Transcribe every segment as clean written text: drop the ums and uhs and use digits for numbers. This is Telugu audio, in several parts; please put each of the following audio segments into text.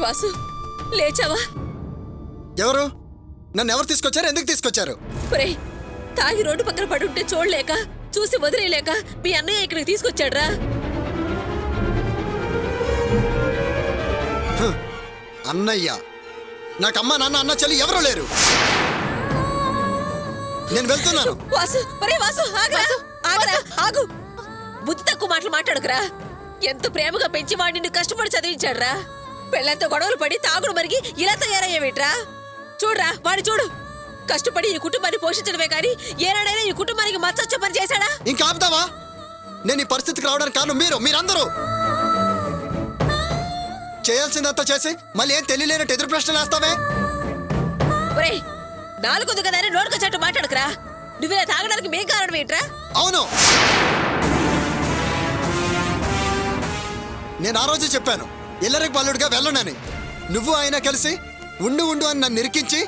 వాసు లేచావా? ఎవరు నన్ను ఎవరు తీసుకొచ్చారు? ఎందుకు తీసుకొచ్చారు? ఒరేయ్, తాగి రోడ్డు పక్కన పడుంటే చూడలేక చూసి వదిలేయలేక మీ అన్నయ్య ఇక్కడికి తీసుకొచ్చాడ్రా. అన్నయ్య? నాకు అమ్మ నాన్న అన్న చెల్లి ఎవరూ లేరు. నేను వెళ్తున్నాను. వాసు, ఒరే వాసు, ఆగురా, ఆగురా, ఆగు. బుద్ధి తక్కువ మాటలు మాట్లాడుకురా. ఎంత ప్రేమగా పెంచి వాడిని నిన్ను కష్టపడి చదివించాడ్రా. పెళ్ళంతో గొడవలు పడి తాగుడు మరిగి ఇలా తయారయ్యేవేట్రా? చూడరా వాడి చూడు. కష్టపడి ఈ కుటుంబాన్ని పోషించడమే కానీ ఏనాడైనా ఈ కుటుంబానికి మచ్చొచ్చే పని చేశాడా? ఇంకా ఆపుతావా? నేను ఈ పరిస్థితికి రావడానికి కారణం మీరందరూ. చేయాల్సిందంతా చేసి మళ్ళీ ఏం తెలియలేనట్టు ఎదురు ప్రశ్నలు వేస్తావే? ఒరే, నాలుగుంది కదా అని నోటుకొచ్చేట్టు మాట్లాడుకురా. నువ్వే తాగడానికి మేం కారణం ఏంట్రా? అవును, నేను ఆ రోజు చెప్పాను ఇల్లరికి బల్లుడిగా వెళ్ళనని. నువ్వు ఆయన కలిసి ఉండు ఉండు అని నన్ను నిరికించి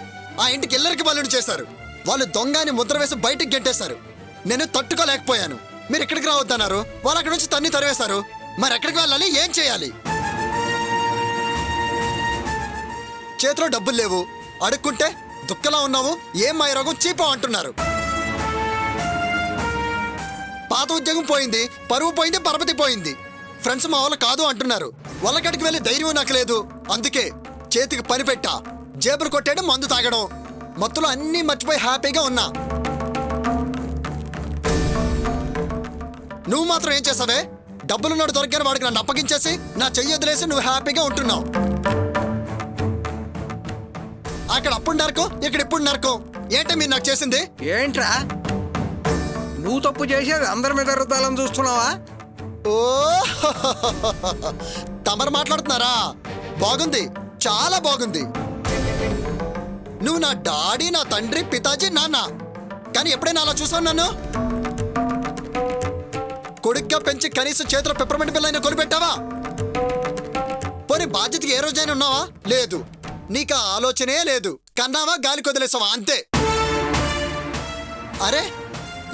ఆ ఇంటికి ఇల్లరికి బల్లుడు చేశారు. వాళ్ళు దొంగని ముద్ర వేసి బయటికి గెంటేశారు. నేను తట్టుకోలేకపోయాను. మీరు ఎక్కడికి రావద్దన్నారు, వాళ్ళు అక్కడి నుంచి తన్ని తరివేశారు. మరి ఎక్కడికి వెళ్ళాలి? ఏం చేయాలి? చేతిలో డబ్బులు లేవు, అడుక్కుంటే దుఃఖలా ఉన్నావు, ఏం మాయరోగం చీపో అంటున్నారు. పాత ఉద్యోగం పోయింది, పరువు పోయింది, పరపతి పోయింది. ఫ్రెండ్స్ మా వాళ్ళు కాదు అంటున్నారు. వాళ్ళకడికి వెళ్ళి ధైర్యం నాకు లేదు. అందుకే చేతికి పని పెట్టా, జేబులు కొట్టేయడం, మందు తాగడం, మత్తులో అన్నీ మర్చిపోయి హ్యాపీగా ఉన్నా. నువ్వు మాత్రం ఏం చేసావే? డబ్బులున్నాడు దొరికాను వాడికి నన్ను అప్పగించేసి నా చెయ్యి వదిలేసి నువ్వు హ్యాపీగా ఉంటున్నావు. అక్కడ అప్పుడు నరకం, ఇక్కడ ఇప్పుడు నరకం. ఏంటి మీరు నాకు చేసింది? ఏంట్రా నువ్వు తప్పు చేసేది అందరి మీద రుద్దాలని చూస్తున్నావా? ఓ తమరు మాట్లాడుతున్నారా? బాగుంది, చాలా బాగుంది. నువ్వు నా డాడీ, నా తండ్రి, పితాజీ, నాన్న. కానీ ఎప్పుడైనా అలా చూసావు నన్ను? కొడుగ్గా పెంచి కనీసం చేతిలో పెప్పర్మెంట్ బిల్ అయినా కొనిపెట్టావా? పోనీ బాధ్యతకి ఏ రోజైనా ఉన్నావా? లేదు. నీకు ఆ ఆలోచనే లేదు. కన్నావా, గాలి కొదిలేసావా, అంతే. అరే,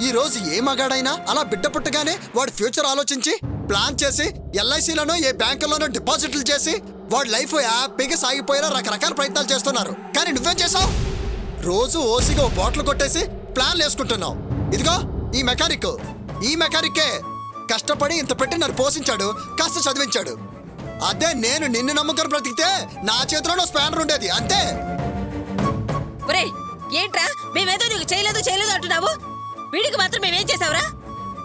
ఈ రోజు ఏ మగాడైనా అలా బిడ్డ పుట్టగానే వాడి ఫ్యూచర్ ఆలోచించి ప్లాన్ చేసి ఎల్ఐసిలోనో ఏ బ్యాంకుల్లోనో డిపాజిట్లు చేసి వాడి లైఫ్ హ్యాపీగా సాగిపోయేలా రకరకాల ప్రయత్నాలు చేస్తున్నారు. కానీ నువ్వేం చేసావు? రోజు ఓసిగా ఓ బాటిల్ కొట్టేసి ప్లాన్లు వేసుకుంటున్నావు. ఇదిగో ఈ మెకానిక్కే కష్టపడి ఇంత పెట్టి నన్ను పోషించాడు, కాస్త చదివించాడు. అదే నేను నిన్ను నమ్ముకొని బ్రతికితే నా చేతిలో స్పానర్ ఉండేది, అంతే. ఏంట్రా మేమేదో నీకు చేయలేదు అంటున్నావు? వీడికి మాత్రం మేమేం చేసావురా?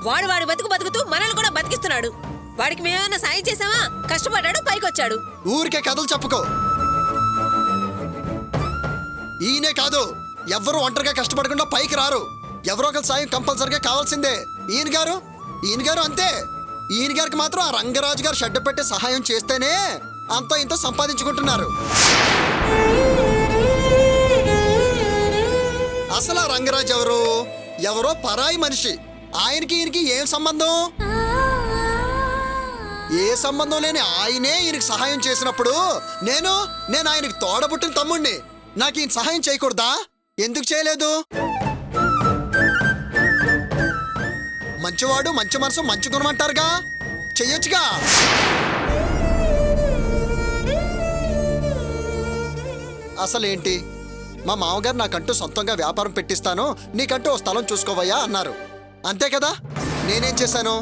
వాడి బతుకుతూ మనల్ని కూడా బతికిస్తున్నాడు. వాడికి మేమేమన్నా సాయం చేసావా? కష్టపడ్డాడు, పైకొచ్చాడు. ఊరికే కథలు చెప్పుకో. ఈయనే కాదు, ఎవరు ఒంటరిగా కష్టపడకుండా పైకి రారు. ఎవరో ఒకరి సాయం కంపల్సరిగా కావాల్సిందే. ఈయన గారు అంతే. ఈయన గారికి మాత్రం ఆ రంగరాజు గారు షెడ్ పెట్టి సహాయం చేస్తేనే అంతో ఇంతో సంపాదించుకుంటున్నారు. అసలు ఆ రంగరాజు ఎవరో పరాయి మనిషి. ఆయనకి ఈయనకి ఏం సంబంధం? ఏ సంబంధం లేని ఆయనే ఈయనకి సహాయం చేసినప్పుడు నేను ఆయనకి తోడబుట్టిన తమ్ముణ్ణి. నాకు ఈయన సహాయం చేయకూడదా? ఎందుకు చేయలేదు? మంచివాడు, మంచి మనసు, మంచి గుణం అంటారుగా, చెయ్యొచ్చుగా. అసలేంటి? మా మామగారు నాకంటూ సొంతంగా వ్యాపారం పెట్టిస్తాను, నీకంటూ ఓ స్థలం చూసుకోవయ్యా అన్నారు. అంతే కదా. నేనేం చేశాను?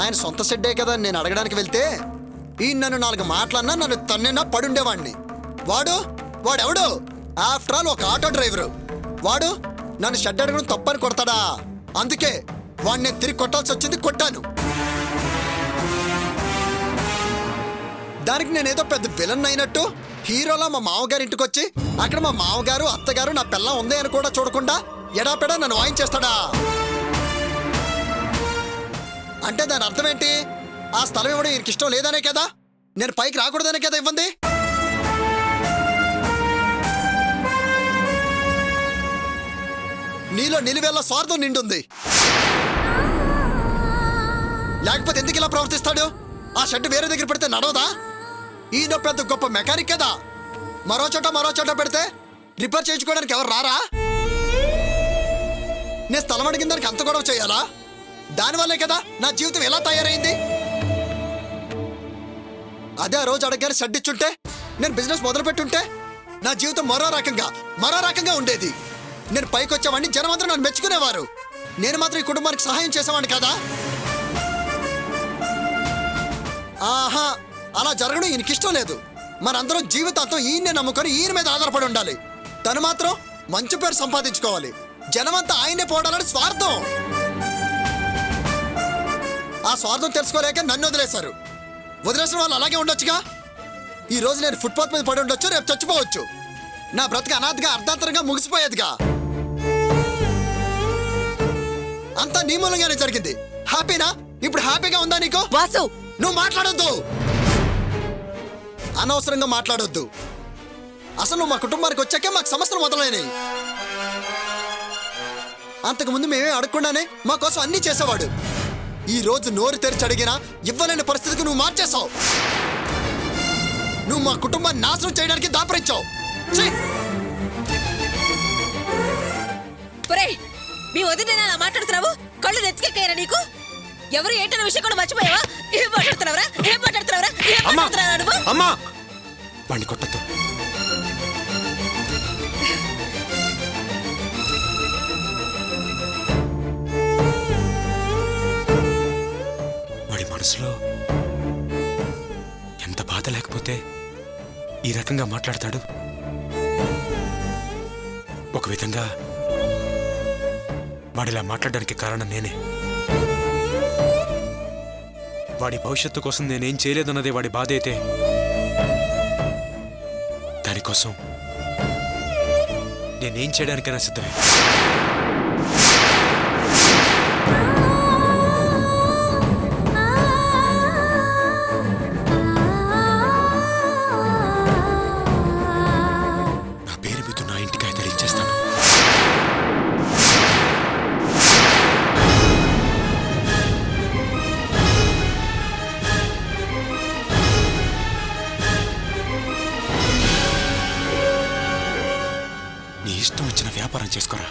ఆయన సొంత షెడ్డే కదా నేను అడగడానికి వెళ్తే ఈయన నన్ను 4 మాటలన్నా నన్ను తన్నినా పడుండేవాడిని. వాడెవడు? ఆఫ్టర్ ఆల్ ఒక ఆటో డ్రైవరు. వాడు నన్ను షెడ్ అడగడం తప్పని కొడతాడా? అందుకే వాడిని నేను తిరిగి కొట్టాల్సి వచ్చింది, కొట్టాను. దానికి నేనేదో పెద్ద విలన్ అయినట్టు హీరోలా మా మామగారి ఇంటికి వచ్చి అక్కడ మా మామగారు, అత్తగారు, నా పిల్ల ఉంది అని కూడా చూడకుండా ఎడాపెడా నన్ను వాయించేస్తాడా? అంటే దాని అర్థం ఏంటి? ఆ స్థలం ఇవ్వడం ఈయనకి ఇష్టం లేదనే కదా, నేను పైకి రాకూడదనే కదా ఇవ్వండి. నీలో నిలువెల్ల స్వార్థం నిండుంది. లేకపోతే ఎందుకు ఇలా ప్రవర్తిస్తాడు? ఆ షెడ్ వేరే దగ్గర పెడితే నడవదా? ఈయన పెద్ద గొప్ప మెకానిక్ కదా, మరో చోట పెడితే రిపేర్ చేయించుకోవడానికి ఎవరు రారా? నేను స్థలం అడిగిన దానికి అంత గొడవ చేయాలా? దానివల్లే కదా నా జీవితం ఎలా తయారైంది. అదే ఆ రోజు అడగానే షెడ్ ఇచ్చుంటే నేను బిజినెస్ మొదలుపెట్టుంటే నా జీవితం మరో రకంగా ఉండేది. నేను పైకి వచ్చేవాడిని, జనం అందరూ నన్ను మెచ్చుకునేవారు. నేను మాత్రం ఈ కుటుంబానికి సహాయం చేసేవాడిని కదా. ఆహా, అలా జరగడం ఈయనకి ఇష్టం లేదు. మనందరం జీవితాంతం ఈయన్నే నమ్ముకొని ఈయన మీద ఆధారపడి ఉండాలి. తను మాత్రం మంచి పేరు సంపాదించుకోవాలి. జనమంతా ఆయనే పోవడాలని స్వార్థం. ఆ స్వార్థం తెలుసుకోలేక నన్ను వదిలేశారు. వదిలేసిన వాళ్ళు అలాగే ఉండొచ్చుగా. ఈ రోజు నేను ఫుట్పాత్ మీద పడి ఉండొచ్చు, రేపు చచ్చిపోవచ్చు. నా బ్రతుకు అనాథగా అర్ధాంతరంగా ముగిసిపోయేదిగా. అంతా నీ మూలంగానే జరిగింది. హ్యాపీనా? ఇప్పుడు హ్యాపీగా ఉందా నీకు? వాసు, నువ్వు మాట్లాడొద్దు, అనవసరంగా మాట్లాడొద్దు. అసలు నువ్వు మా కుటుంబానికి వచ్చాకే మాకు సమస్యలు మొదలైనవి. అంతకుముందు మేమే అడగకుండానే మా కోసం అన్నీ చేసేవాడు. ఈ రోజు నోరు తెరిచి అడిగినా ఇవ్వలేని పరిస్థితికి నువ్వు మార్చేశావు. నువ్వు మా కుటుంబాన్ని నాశనం చేయడానికి దాపరించావు. మీ వదిన అలా మాట్లాడుతున్నావు? కళ్ళు నెత్తికెక్కాయరా నీకు? ఎవరు ఏంటన్న విషయం కూడా మర్చిపోయావా? ఏం మాట్లాడుతున్నావురా? నువ్వు? అమ్మా, వాడిని కొట్టద్దు. వాడి మనసులో ఎంత బాధ లేకపోతే ఈ రకంగా మాట్లాడతాడు. ఒక విధంగా వాడిలా మాట్లాడడానికి కారణం నేనే. వాడి భవిష్యత్తు కోసం నేనేం చేయలేదన్నదే వాడి బాధ అయితే దానికోసం నేనేం చేయడానికైనా సిద్ధమే. నా పేరు మీద నా ఇంటికి అయితే ఇచ్చేస్తాను. నీ ఇష్టం వచ్చిన వ్యాపారం చేసుకోరా.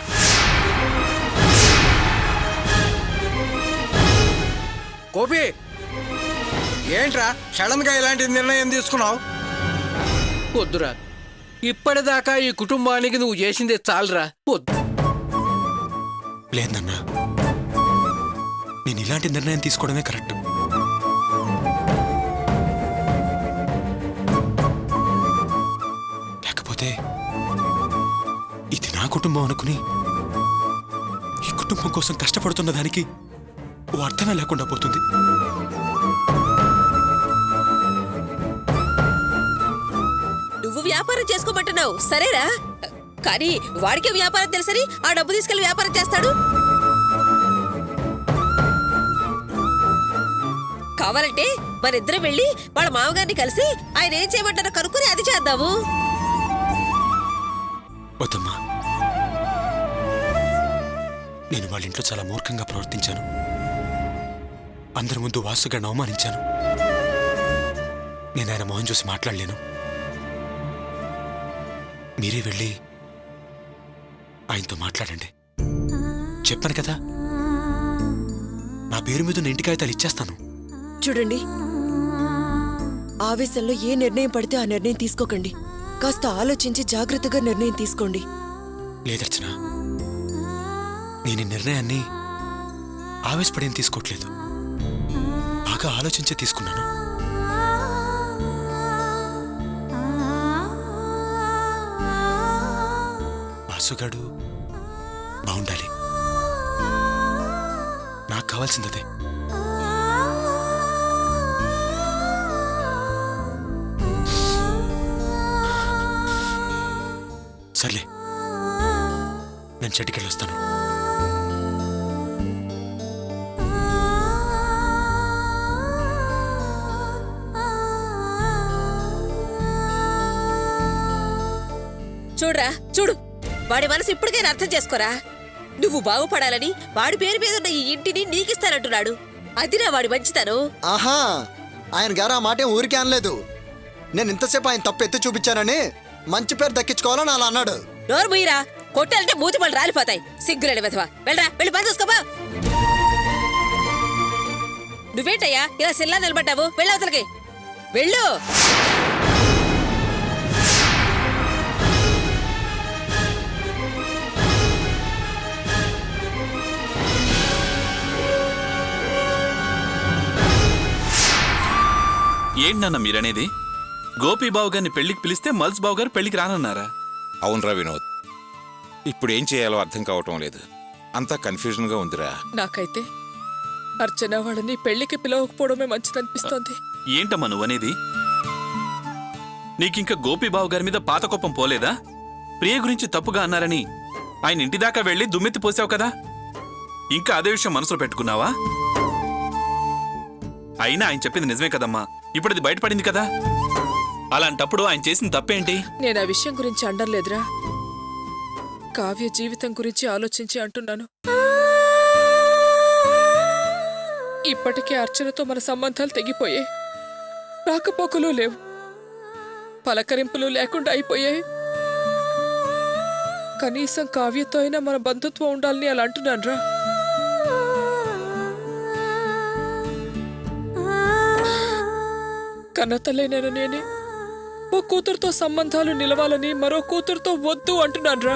గోపి, ఏంట్రా సడన్ గా ఇలాంటి నిర్ణయం తీసుకున్నావు? వద్దురా, ఇప్పటిదాకా ఈ కుటుంబానికి నువ్వు చేసిందే చాలురా. వద్దు. లేదన్నా, నేను ఇలాంటి నిర్ణయం తీసుకోవడమే కరెక్ట్. లేకపోతే ఇది నా కుటుంబం అనుకుని ఈ కుటుంబం కోసం కష్టపడుతున్న దానికి ఓ అర్థమే లేకుండా పోతుంది. నువ్వు వ్యాపారం చేసుకోమంటున్నావు సరేరా, కానీ వాడికే వ్యాపారం తెలుసని ఆ డబ్బు తీసుకెళ్లి వ్యాపారం చేస్తాడు. కావాలంటే మనిద్దరం వెళ్ళి వాళ్ళ మామగారిని కలిసి ఆయన ఏం చేయమంటారో కనుక్కుని అది చేద్దాము. వద్దమ్మా, నేను వాళ్ళ ఇంట్లో చాలా మూర్ఖంగా ప్రవర్తించాను. అందరి ముందు వాసుగాడిని అవమానించాను. నేను ఆయన మొహం చూసి మాట్లాడలేను. మీరే వెళ్ళి ఆయనతో మాట్లాడండి. చెప్పాను కదా, నా పేరు మీద ఉన్న ఇంటి కాగితాలు ఇచ్చేస్తాను. చూడండి, ఆవేశంలో ఏ నిర్ణయం పడితే ఆ నిర్ణయం తీసుకోకండి. కాస్త ఆలోచించి జాగ్రత్తగా నిర్ణయం తీసుకోండి. లేదర్చన, నేను ఈ నిర్ణయాన్ని ఆవేశపడేం తీసుకోవట్లేదు. బాగా ఆలోచించే తీసుకున్నాను. వాసుగాడు బాగుండాలి. నాకు కావాల్సిందదే. సర్లే, నేను చెట్టుకెళ్ళి వస్తాను. చూడరా, చూడు, వాడి మనసు ఇప్పటికైనా అర్థం చేసుకోరా. నువ్వు బాగుపడాలని వాడి పేరు మీద ఉన్న ఈ ఇంటిని నీకిస్తానంటున్నాడు. అదిరా వాడి మంచితనం. ఆహా, ఆయన గారు ఆ మాట ఊరికే అనలేదు. నేను ఇంతసేపు ఆయన తప్పు ఎత్తి చూపించానని మంచి పేరు దక్కించుకోవాలని అలా అన్నాడు. నోరు ముయ్యరా, కొట్టాలంటే మూతి పళ్ళు రాలిపోతాయి. సిగ్గులేని వెధవా. వెళ్ళరా, వెళ్ళి పని చూసుకోబా. నువ్వేంటయ్యా ఇలా సిల్లా నిలబడ్డావు? వెళ్ళవతలకి వెళ్ళు. ఏంటన్నా మీరనేది? గోపీబాబు గారిని పెళ్లికి పిలిస్తే మల్స్ బాబు గారు పెళ్లికి రానన్నారా? అవునరా వినోద్, ఇప్పుడు ఏం చేయాలో అర్థం కావటం లేదు. అంతా కన్ఫ్యూజన్గా ఉందిరా. నాకైతే అర్చన వాళ్ళని పెళ్లికి పిలవకపోవడమే మంచిదనిపిస్తోంది. ఏంటమ్మా నువ్వనేది? నీకింక గోపీబాబు గారి మీద పాత కోపం పోలేదా? ప్రియ గురించి తప్పుగా అన్నారని ఆయన ఇంటి దాకా వెళ్లి దుమ్మెత్తి పోసావు కదా, ఇంకా అదే విషయం మనసులో పెట్టుకున్నావా? అయినా ఆయన చెప్పింది నిజమే కదమ్మా, ఇప్పుడు అది బయటపడింది కదా. అలాంటప్పుడు ఆయన చేసిన తప్పేంటి? నేను ఆ విషయం గురించి అండర్లేదురా, కావ్య జీవితం గురించి ఆలోచించి అంటున్నాను. ఇప్పటికే అర్చనతో మన సంబంధాలు తెగిపోయాయి, రాకపోకలు లేవు, పలకరింపులు లేకుండా అయిపోయాయి. కనీసం కావ్యతో అయినా మన బంధుత్వం ఉండాలని అలా అంటున్నానురా. కన్నతల్లేనైనా నేనే ఓ కూతురుతో సంబంధాలు నిలవాలని మరో కూతురుతో వద్దు అంటున్నానురా.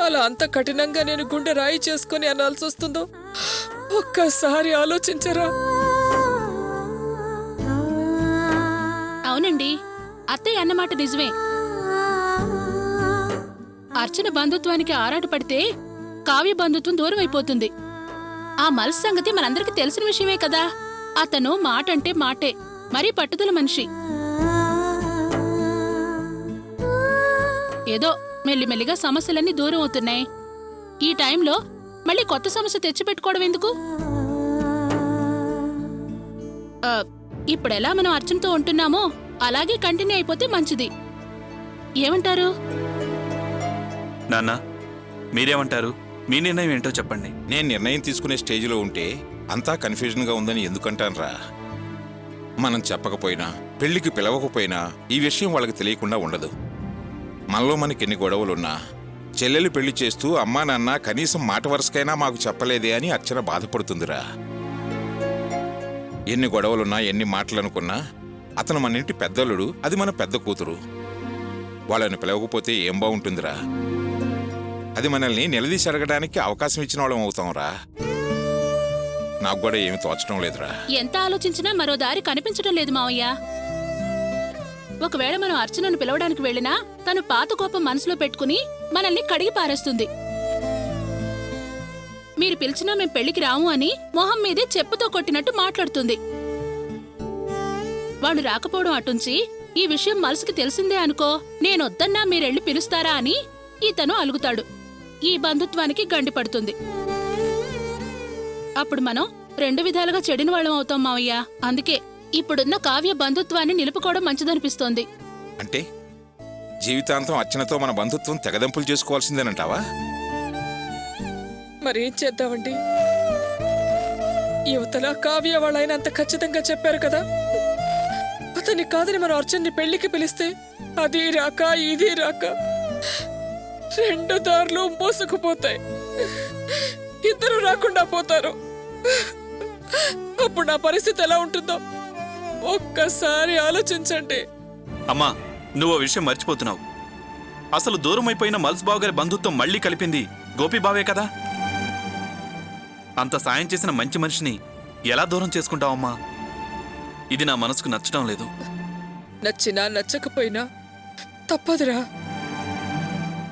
అలా అంత కఠినంగా నేను గుండె రాయి చేసుకుని అనాల్సి వస్తుందో ఒక్కసారి ఆలోచించరా. అవునండి, అత్తయ్య అన్నమాట నిజమే. అర్చన బంధుత్వానికి ఆరాటపడితే కావ్య బంధుత్వం దూరం అయిపోతుంది. ఆ మల్స్ సంగతి మనందరికీ తెలిసిన విషయమే కదా. అతను మాట అంటే మాటే, మరీ పట్టుదల మనిషి. ఏదో మెల్లిమెల్లిగా సమస్యలన్నీ దూరం అవుతున్నాయి. ఈ టైంలో మళ్ళీ కొత్త సమస్య తెచ్చిపెట్టుకోవడం ఎందుకు? ఇప్పుడెలా మనం అర్చనతో ఉంటున్నామో అలాగే కంటిన్యూ అయిపోతే మంచిది. ఏమంటారు? నాన్న మీరేమంటారు? మీ నిర్ణయం ఏంటో చెప్పండి. నేను నిర్ణయం తీసుకునే స్టేజ్లో ఉంటే అంతా కన్ఫ్యూజన్గా ఉందని ఎందుకంటానరా? మనం చెప్పకపోయినా, పెళ్లికి పిలవకపోయినా ఈ విషయం వాళ్ళకి తెలియకుండా ఉండదు. మనలో మనకెన్ని గొడవలున్నా చెల్లెలు పెళ్లి చేస్తూ అమ్మా నాన్న కనీసం మాట వరుసకైనా మాకు చెప్పలేదే అని అర్చన బాధపడుతుందిరా. ఎన్ని గొడవలున్నా, ఎన్ని మాటలనుకున్నా అతను మన ఇంటి పెద్దలుడు, అది మన పెద్ద కూతురు. వాళ్ళని పిలవకపోతే ఏం బాగుంటుందిరా? అది మనల్ని నిలదీసి అడగడానికి అవకాశం ఇచ్చిన వాళ్ళం అవుతాంరా. నాకు కూడా ఏమి తోచడం లేదురా. ఎంత ఆలోచించినా మరో దారి కనిపించడం లేదు మావయ్య. ఒకవేళ మనం అర్చనను పిలవడానికి వెళ్ళినా తను పాత కోపం మనసులో పెట్టుకుని మనల్ని కడిగి పారేస్తుంది. మీరు పిలిచినా మేం పెళ్లికి రాము అని మొహం మీదే చెప్పుతో కొట్టినట్టు మాట్లాడుతుంది. వాడు రాకపోవడం అటుంచి ఈ విషయం మనసుకి తెలిసిందే అనుకో, నేనొద్దన్నా మీరెళ్ళి పిలుస్తారా అని ఇతను అలుగుతాడు. ఈ బంధుత్వానికి గండి పడుతుంది. అప్పుడు మనం రెండు విధాలుగా చెడిన వాళ్ళం అవుతాం మావయ్య. అందుకే ఇప్పుడున్న కావ్య బంధుత్వాన్ని నిలుపుకోవడం మంచిదనిపిస్తోంది. అంటే జీవితాంతం అర్చనతో మన బంధుత్వం తెగదంపులు చేసుకోవాల్సిందేనంటావా? మరేం చేద్దామండి? యువతల కావ్య వాళ్ళైనా అంత ఖచ్చితంగా చెప్పారు కదా. అతన్ని కాదని మనం అర్చన్ని పెళ్లికి పిలిస్తే అది రాక ఇది రాక రెండు దారులు మోసుకుపోతాయి. ఇద్దరు రాకుండా పోతారు. అప్పుడు నా పరిస్థితి ఎలా ఉంటుందో ఒక్కసారి ఆలోచించండి. అమ్మా నువ్వు ఆ విషయం మర్చిపోతున్నావు. అసలు దూరం అయిపోయిన మల్స్ బాబు గారి బంధుత్వం మళ్ళీ కలిపింది గోపీబావే కదా. అంత సాయం చేసిన మంచి మనిషిని ఎలా దూరం చేసుకుంటావమ్మా? ఇది నా మనసుకు నచ్చడం లేదు. నచ్చినా నచ్చకపోయినా తప్పదురా.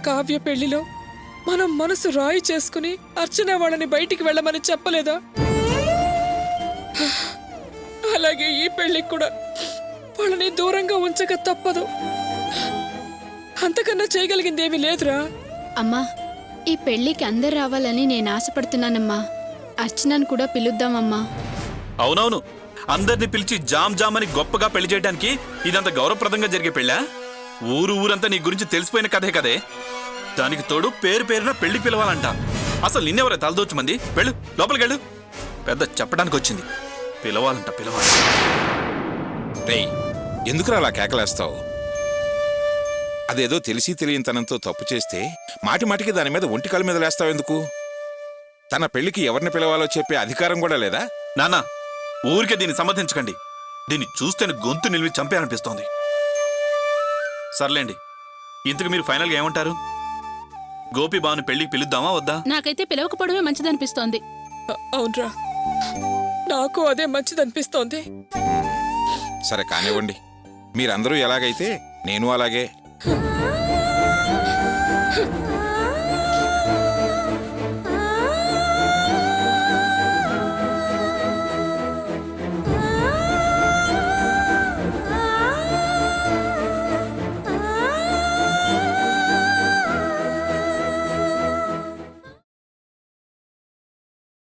కావ్య పెళ్లిలో మనం మనసు రాయి చేసుకుని అర్చన వాళ్ళని బయటికి వెళ్ళమని చెప్పలేదా? అలాగే ఈ పెళ్లికి కూడా వాళ్ళని దూరంగా ఉంచక తప్పదు. అంతకన్నా చేయగలిగింది ఏమీ లేదురా. అమ్మా, ఈ పెళ్లికి అందరు రావాలని నేను ఆశపడుతున్నానమ్మా. అర్చనను కూడా పిలుద్దామమ్మా. అవునవును, అందరిని పిలిచి జామ్ జామ్ అని గొప్పగా పెళ్లి చేయడానికి ఇదంత గౌరవప్రదంగా జరిగే పెళ్ళా? ఊరంతా నీ గురించి తెలిసిపోయిన కథే కదే. దానికి తోడు పేరు పేరున పెళ్లి పిలవాలంట. అసలు నిన్నెవరే తలదోచు మంది? వెళ్ళు లోపలికి వెళ్ళు. పెద్ద చెప్పడానికి వచ్చింది. పిలవాలంట, పిలవాలి. రేయ్, ఎందుకురా అలా కేకలేస్తావు? అదేదో తెలిసి తెలియనితనంతో తప్పు చేస్తే మాటి మాటికి దాని మీద ఒంటికాల మీద లేస్తావు ఎందుకు? తన పెళ్లికి ఎవరిని పిలవాలో చెప్పే అధికారం కూడా లేదా? నాన్న ఊరికే దీన్ని సమర్థించకండి. దీన్ని చూస్తేనే గొంతు నిలివి చంపేయాలనిపిస్తోంది. సర్లేండి, ఇంతకు మీరు ఫైనల్గా ఏమంటారు? గోపీబాను పెళ్లికి పిలుద్దామా వద్దా? నాకైతే పిలవకపోవడమే మంచిదనిపిస్తోంది. అవునరా, నాకు అదే మంచిదనిపిస్తోంది. సరే కానివ్వండి, మీరందరూ ఎలాగైతే నేను అలాగే.